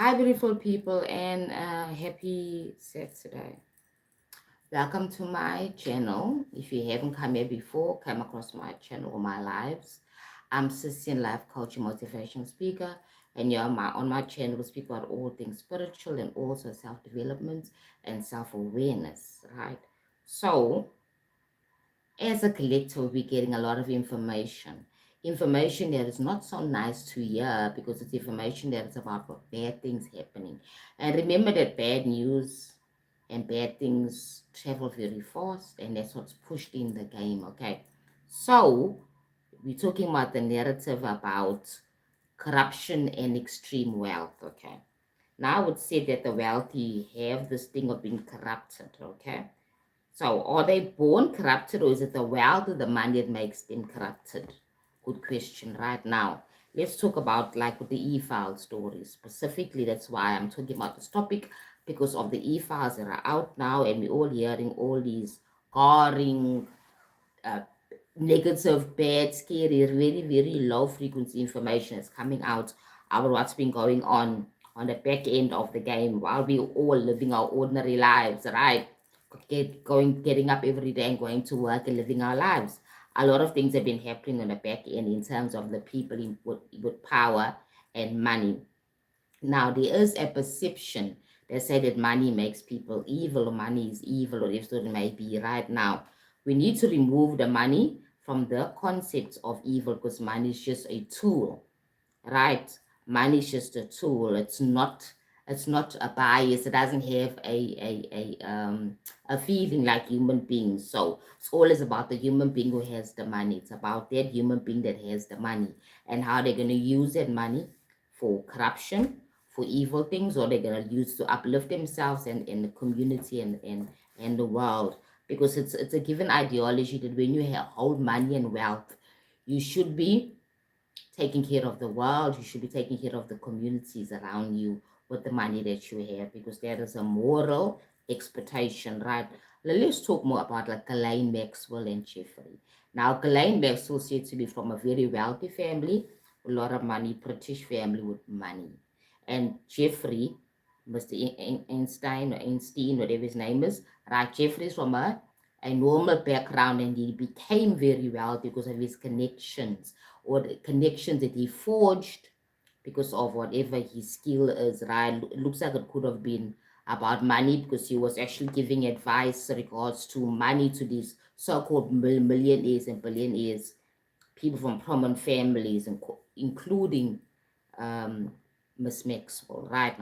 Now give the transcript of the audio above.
Hi, beautiful people, and happy Saturday. Welcome to my channel. If you haven't come here before, come across my channel or my lives. I'm Sissy, life coach and motivation speaker, and you're on my channel. We speak about all things spiritual and also self-development and self-awareness, right? So, as a collective, we're getting a lot of information that is not so nice to hear because it's information that is about what bad things happening. And remember that bad news and bad things travel very fast, and that's what's pushed in the game. Okay, so we're talking about the narrative about corruption and extreme wealth. Okay, now I would say that the wealthy have this thing of being corrupted. Okay, so are they born corrupted, or is it the wealth or the money that makes them corrupted? Good question. Right now, let's talk about like with the e-file story specifically. That's why I'm talking about this topic, because of the e-files that are out now, and we're all hearing all these jarring, uh, negative, bad, scary, very, very low frequency information is coming out about what's been going on the back end of the game while we all living our ordinary lives, right? Getting up every day and going to work and living our lives. A lot of things have been happening on the back end in terms of the people with power and money. Now, there is a perception that say that money makes people evil, or money is evil, or if so it may be. Right now, we need to remove the money from the concept of evil, because money is just a tool, right? Money is just a tool. It's not a bias. It doesn't have a feeling like human beings. So it's always about the human being who has the money. It's about that human being that has the money and how they're going to use that money for corruption, for evil things, or they're going to use to uplift themselves and the community and the world. Because it's a given ideology that when you hold money and wealth, you should be taking care of the world. You should be taking care of the communities around you with the money that you have, because that is a moral expectation, right? Let's talk more about like Ghislaine Maxwell and Jeffrey. Now, Ghislaine Maxwell said to be from a very wealthy family, a lot of money, British family with money. And Jeffrey, Mr. Einstein, whatever his name is, right? Jeffrey's from a normal background, and he became very wealthy because of his connections, or the connections that he forged because of whatever his skill is, right? It looks like it could have been about money, because he was actually giving advice regards to money to these so-called millionaires and billionaires, people from prominent families, including Miss Maxwell, right?